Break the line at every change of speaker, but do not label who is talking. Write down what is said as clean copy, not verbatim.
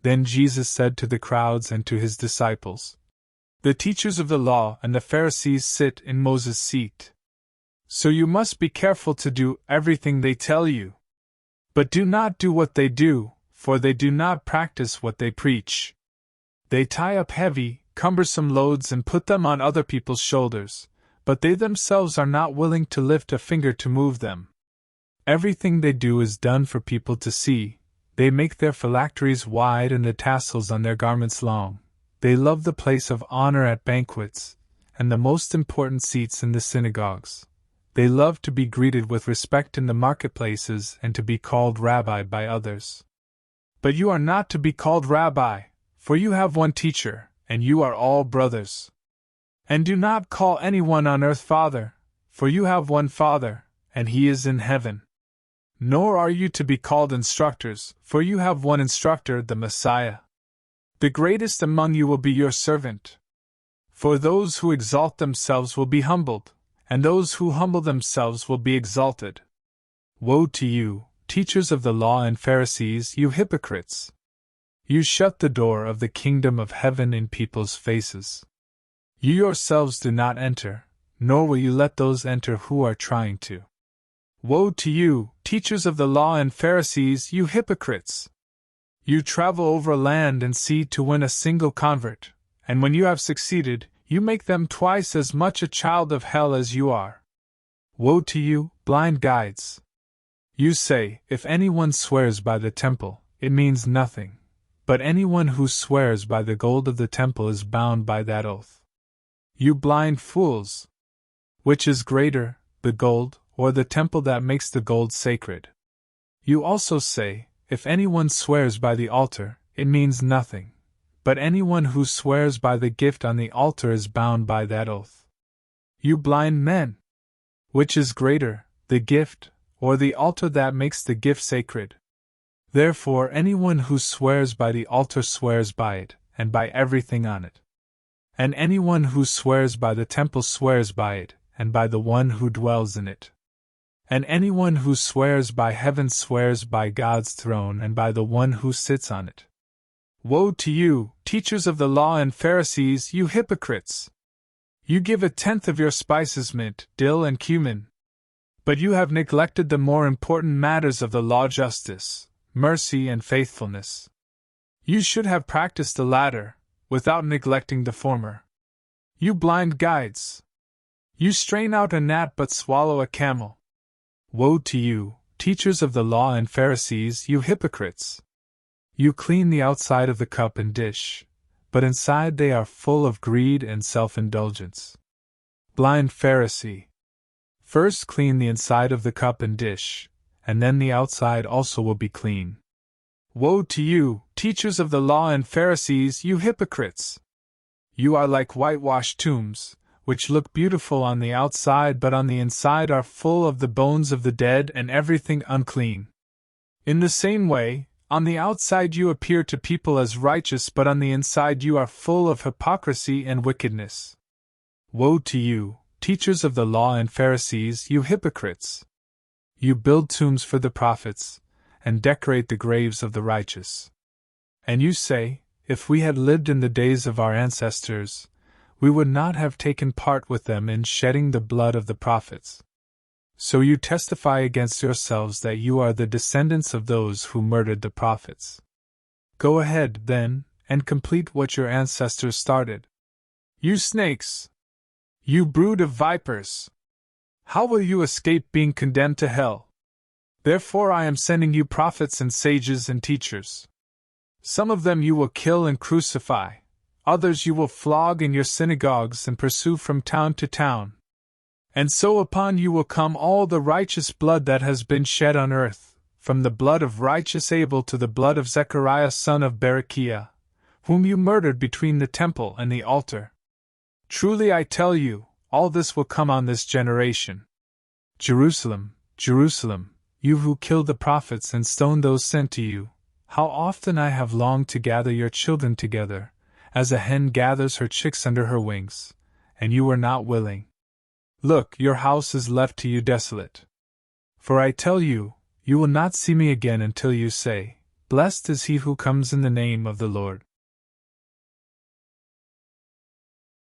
Then Jesus said to the crowds and to his disciples, "The teachers of the law and the Pharisees sit in Moses' seat. So you must be careful to do everything they tell you. But do not do what they do, for they do not practice what they preach. They tie up heavy, cumbersome loads and put them on other people's shoulders, but they themselves are not willing to lift a finger to move them. Everything they do is done for people to see. They make their phylacteries wide and the tassels on their garments long. They love the place of honor at banquets, and the most important seats in the synagogues. They love to be greeted with respect in the marketplaces and to be called rabbi by others. But you are not to be called rabbi, for you have one teacher, and you are all brothers. And do not call anyone on earth Father, for you have one Father, and he is in heaven. Nor are you to be called instructors, for you have one instructor, the Messiah. The greatest among you will be your servant. For those who exalt themselves will be humbled, and those who humble themselves will be exalted. Woe to you, teachers of the law and Pharisees, you hypocrites! You shut the door of the kingdom of heaven in people's faces. You yourselves do not enter, nor will you let those enter who are trying to. Woe to you, teachers of the law and Pharisees, you hypocrites! You travel over land and sea to win a single convert, and when you have succeeded, you make them twice as much a child of hell as you are. Woe to you, blind guides! You say, if anyone swears by the temple, it means nothing, but anyone who swears by the gold of the temple is bound by that oath. You blind fools! Which is greater, the gold, or the temple that makes the gold sacred? You also say, if anyone swears by the altar, it means nothing, but anyone who swears by the gift on the altar is bound by that oath. You blind men! Which is greater, the gift, or the altar that makes the gift sacred? Therefore anyone who swears by the altar swears by it, and by everything on it. And anyone who swears by the temple swears by it, and by the one who dwells in it. And anyone who swears by heaven swears by God's throne and by the one who sits on it. Woe to you, teachers of the law and Pharisees, you hypocrites! You give 1/10 of your spices mint, dill and cumin. But you have neglected the more important matters of the law: justice, mercy and faithfulness. You should have practiced the latter, without neglecting the former. You blind guides! You strain out a gnat but swallow a camel. Woe to you, teachers of the law and Pharisees, you hypocrites! You clean the outside of the cup and dish, but inside they are full of greed and self-indulgence. Blind Pharisee! First clean the inside of the cup and dish, and then the outside also will be clean. Woe to you, teachers of the law and Pharisees, you hypocrites! You are like whitewashed tombs, which look beautiful on the outside but on the inside are full of the bones of the dead and everything unclean. In the same way, on the outside you appear to people as righteous but on the inside you are full of hypocrisy and wickedness. Woe to you, teachers of the law and Pharisees, you hypocrites! You build tombs for the prophets, and decorate the graves of the righteous. And you say, if we had lived in the days of our ancestors, we would not have taken part with them in shedding the blood of the prophets. So you testify against yourselves that you are the descendants of those who murdered the prophets. Go ahead, then, and complete what your ancestors started. You snakes! You brood of vipers! How will you escape being condemned to hell? Therefore I am sending you prophets and sages and teachers. Some of them you will kill and crucify. Others you will flog in your synagogues and pursue from town to town. And so upon you will come all the righteous blood that has been shed on earth, from the blood of righteous Abel to the blood of Zechariah son of Berechiah, whom you murdered between the temple and the altar. Truly I tell you, all this will come on this generation. Jerusalem, Jerusalem, you who killed the prophets and stoned those sent to you, how often I have longed to gather your children together, as a hen gathers her chicks under her wings, and you were not willing. Look, your house is left to you desolate. For I tell you, you will not see me again until you say, Blessed is he who comes in the name of the Lord.